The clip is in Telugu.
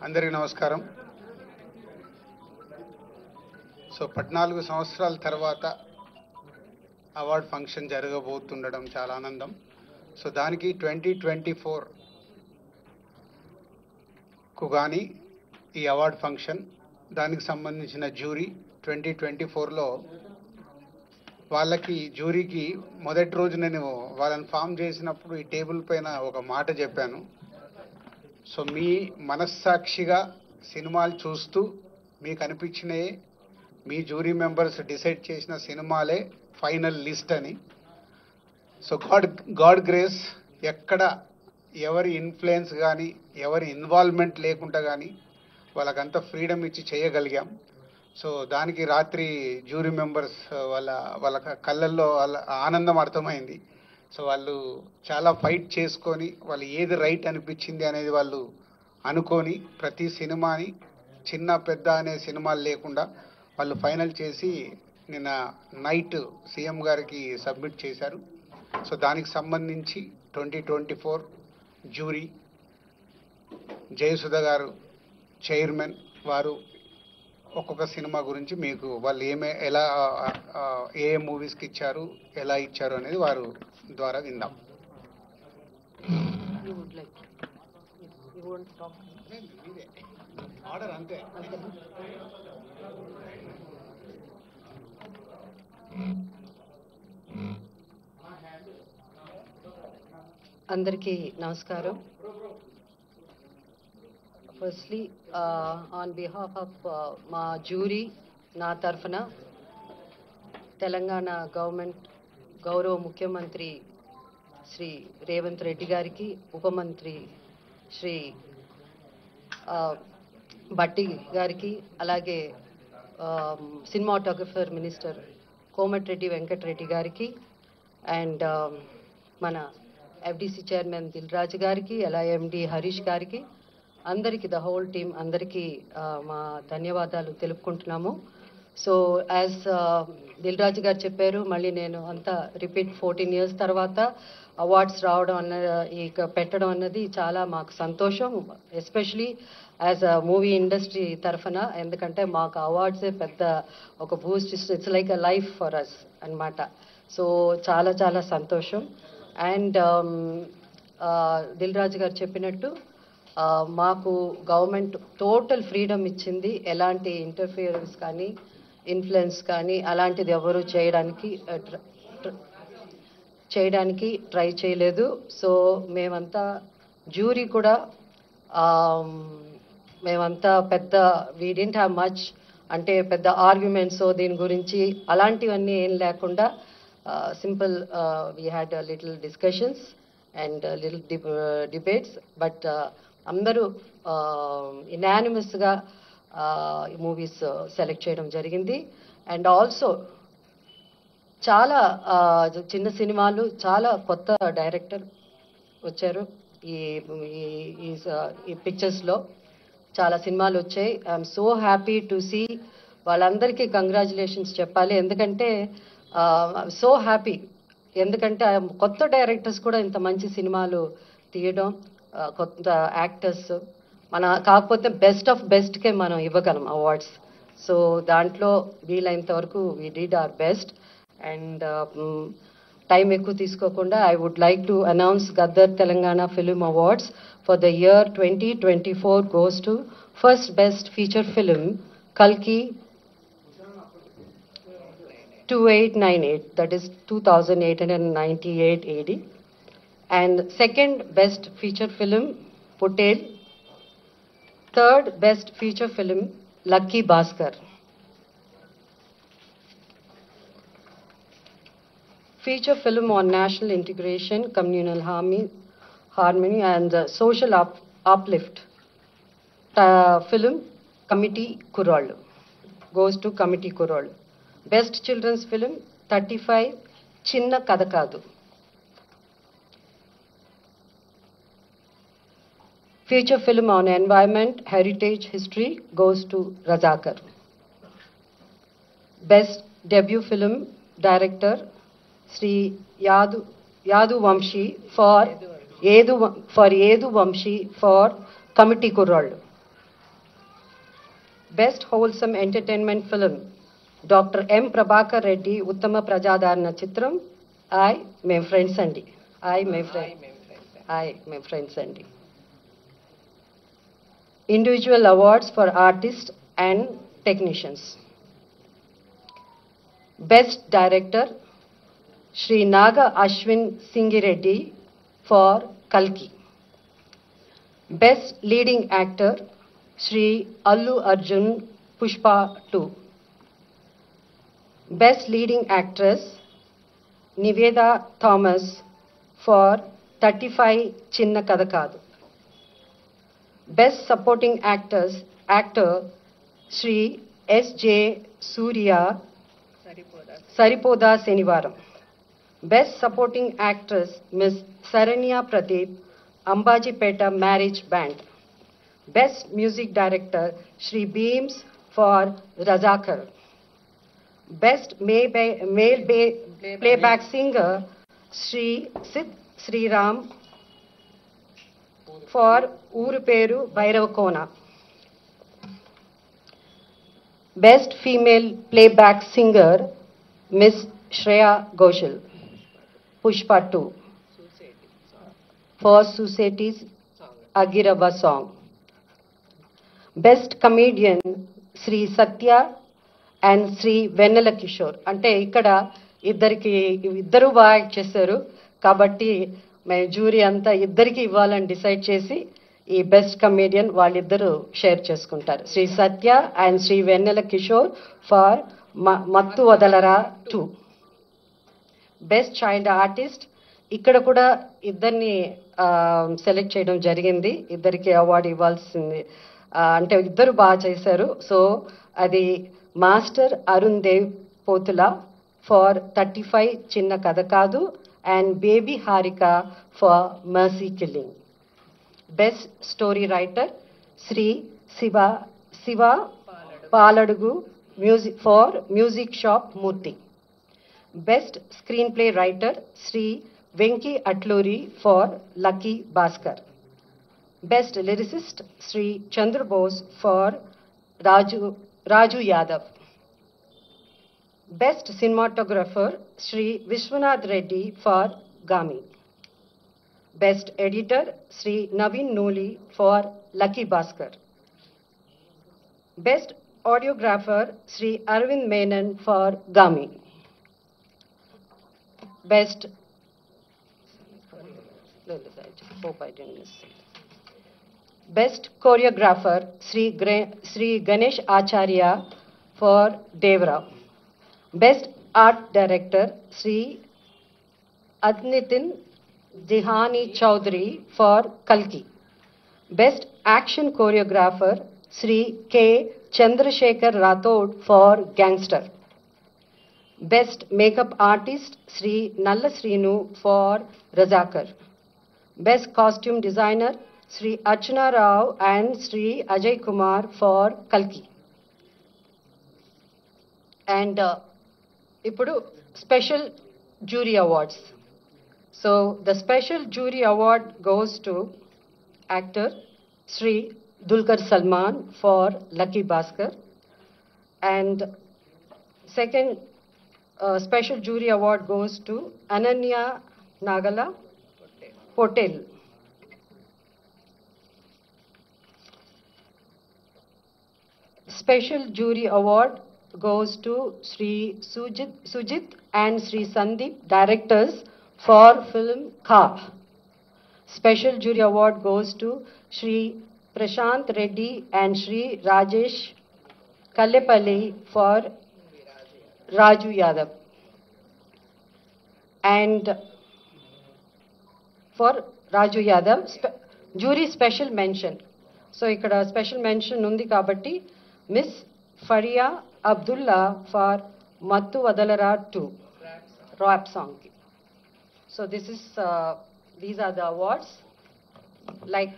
అందరికీ నమస్కారం. సో 14 సంవత్సరాల తర్వాత అవార్డ్ ఫంక్షన్ జరగబోతుండడం చాలా ఆనందం. సో దానికి 2024కు కానీ ఈ అవార్డ్ ఫంక్షన్, దానికి సంబంధించిన జ్యూరీ 2024లో వాళ్ళకి జ్యూరీకి మొదటి రోజు నేను వాళ్ళని ఫామ్ చేసినప్పుడు ఈ టేబుల్ పైన ఒక మాట చెప్పాను. సో మీ మనస్సాక్షిగా సినిమాలు చూస్తూ మీకు అనిపించినవి మీ జ్యూరీ మెంబర్స్ డిసైడ్ చేసిన సినిమాలే ఫైనల్ లిస్ట్ అని. సో గాడ్ గ్రేస్, ఎక్కడ ఎవరి ఇన్ఫ్లుయెన్స్ కానీ ఎవరి ఇన్వాల్వ్మెంట్ లేకుండా కానీ వాళ్ళకంతా ఫ్రీడమ్ ఇచ్చి చేయగలిగాం. సో దానికి రాత్రి జ్యూరీ మెంబర్స్ వాళ్ళ కళ్ళల్లో వాళ్ళ ఆనందం అర్థమైంది. సో వాళ్ళు చాలా ఫైట్ చేసుకొని వాళ్ళు ఏది రైట్ అనిపించింది అనేది వాళ్ళు అనుకొని ప్రతి సినిమాని చిన్న పెద్ద అనే సినిమాలు లేకుండా వాళ్ళు ఫైనల్ చేసి నిన్న నైట్ సీఎం గారికి సబ్మిట్ చేశారు. సో దానికి సంబంధించి 2024 జ్యూరీ జయసుధ గారు చైర్మన్, వారు ఒక్కొక్క సినిమా గురించి మీకు వాళ్ళు ఏ మూవీస్కి ఇచ్చారు, ఎలా ఇచ్చారు అనేది వారు ద్వారా విందాం. ఆర్డర్ అంతే. అందరికీ నమస్కారం. ఫస్ట్లీ ఆన్ బిహాఫ్ ఆఫ్ మా జ్యూరీ, నా తరఫున తెలంగాణ గవర్నమెంట్ గౌరవ ముఖ్యమంత్రి శ్రీ రేవంత్ రెడ్డి గారికి, ఉప మంత్రి శ్రీ భట్టి గారికి, అలాగే సినిమాటోగ్రఫర్ మినిస్టర్ కోమటిరెడ్డి వెంకటరెడ్డి గారికి, అండ్ మన ఎఫ్డిసి చైర్మన్ దిల్ రాజు గారికి, అలాగే ఎండి హరీష్ గారికి, అందరికీ ద హోల్ టీమ్ అందరికీ మా ధన్యవాదాలు తెలుపుకుంటున్నాము. సో యాజ్ దిల్ రాజు గారు చెప్పారు, మళ్ళీ నేను అంతా రిపీట్ 14 years తర్వాత అవార్డ్స్ రావడం పెట్టడం అన్నది చాలా మాకు సంతోషం, especially as a movie industry తరఫున. ఎందుకంటే మాకు అవార్డ్సే పెద్ద ఒక boost, it's like a life for us అన్నమాట. సో చాలా చాలా సంతోషం. అండ్ దిల్ రాజు గారు చెప్పినట్టు మాకు గవర్నమెంట్ టోటల్ ఫ్రీడమ్ ఇచ్చింది. ఎలాంటి ఇంటర్ఫియరెన్స్ కానీ ఇన్ఫ్లుయెన్స్ కానీ అలాంటిది ఎవరు చేయడానికి ట్రై చేయలేదు. సో మేమంతా జ్యూరీ కూడా మేమంతా పెద్ద వీ డింట్ హ్యావ్ మచ్, అంటే పెద్ద ఆర్గ్యుమెంట్స్ దీని గురించి అలాంటివన్నీ ఏం లేకుండా simple we had little discussions and little debates, but అందరూ ఇనానిమస్గా మూవీస్ సెలెక్ట్ చేయడం జరిగింది. అండ్ ఆల్సో చాలా చిన్న సినిమాలు, చాలా కొత్త డైరెక్టర్ వచ్చారు ఈ పిక్చర్స్లో. చాలా సినిమాలు వచ్చాయి. I'm so happy to see. వాళ్ళందరికీ కంగ్రాచులేషన్స్ చెప్పాలి, ఎందుకంటే సో హ్యాపీ. ఎందుకంటే కొత్త డైరెక్టర్స్ కూడా ఇంత మంచి సినిమాలు తీయడం, కొత్త యాక్టర్స్ కాకపోతే బెస్ట్ ఆఫ్ బెస్ట్కే మనం ఇవ్వగలం అవార్డ్స్. సో దాంట్లో వీలైనంత వరకు we did our best. And time ఎక్కువ తీసుకోకుండా I would like to announce Gaddar Telangana film awards for the year 2024 goes to first best feature film Kalki 2898, that is 2898 AD, and second best feature film Putel, third best feature film Lucky Bhaskar. Feature film on national integration, communal harmony and social uplift. Film Committee Kurol goes to Committee Kurol. Best children's film 35 Chinna Kadakadu. Feature film on environment, heritage, history goes to Razakar. Best debut film director Sri Yadu Vamshi for Yedu Vamshi for Committee Kurral. Best Wholesome Entertainment Film, Dr. M. Prabhakar Reddy, Uttama Prajadarana Chitram, I, my friends Andi. My friends Andi. Individual awards for artists and technicians. Best Director, Shri Naga Ashwin Singireddy for Kalki. Best Leading Actor, Shri Allu Arjun Pushpa 2. Best Leading Actress, Niveda Thomas for 35 Chinna Kadakadu. Best Supporting Actor, Shri S.J. Surya Saripoda Senivaram. Best Supporting Actress, Ms. Saranya Pradeep, Ambajipeta Marriage Band. Best Music Director, Shri Beams for Razakar. Best Male Playback Singer, Shri Sid Sriram for Uruperu Bairavakona. Best Female Playback Singer, Miss Shreya Ghoshal, Pushpa 2, for Suseti's Agirava song. Best Comedian, Sri Satya and Sri Vennela Kishore. అంటే ఇక్కడ ఇద్దరు బాగా యాక్ట్ చేశారు కాబట్టి మేము జ్యూరీ అంతా ఇద్దరికి ఇవ్వాలని డిసైడ్ చేసి ఈ బెస్ట్ కమేడియన్ వాళ్ళిద్దరూ షేర్ చేసుకుంటారు. Sri Satya and Sri Vennela Kishore for Mathu Vadalara 2. Best child artist, ఇక్కడ కూడా ఇద్దరిని సెలెక్ట్ చేయడం జరిగింది. ఇద్దరికి అవార్డు ఇవ్వాల్సింది, అంటే ఇద్దరు బాగా చేశారు. సో అది master Arun Dev Pothula for 35 Chinna Katha Kaadu and baby Harika for mercy killing. Best story writer, Sri Siva Paladugu for music shop Murthy. Best screenplay writer, Sri Venky Atluri for lucky Bhaskar. Best lyricist, Sri Chandrabose for Raju Yadav. Best cinematographer, Sri Vishwanath Reddy for Gaami. Best Editor, Sri Naveen Noli for Lucky Bhaskar. Best Audiographer, Sri Arvind Menon for Gami. Best Best Choreographer, Sri Ganesh Acharya for Devra. Best Art Director, Sri Adnitin Dihani Chaudhary for Kalki. Best Action Choreographer, Sri K. Chandrasekhar Rathod for Gangster. Best Makeup Artist, Sri Nalla Srinu for Razakar. Best Costume Designer, Sri Archana Rao and Sri Ajay Kumar for Kalki. And ఇప్పుడు Special Jury Awards. So the special jury award goes to actor Sri Dulquer Salman for Lucky Bhaskar, and second special jury award goes to Ananya Nagala Potel. Special jury award goes to Sri Sujit and Sri Sandeep, directors for film Kha. Special jury award goes to Shri Prashant Reddy and Shri Rajesh Kallepalli for Raju Yadav. And for Raju Yadav, jury special mention. So ikkada special mention undi kabatti Miss Faria Abdullah for Mattu Vadalara 2 rap song. So these are the awards. Like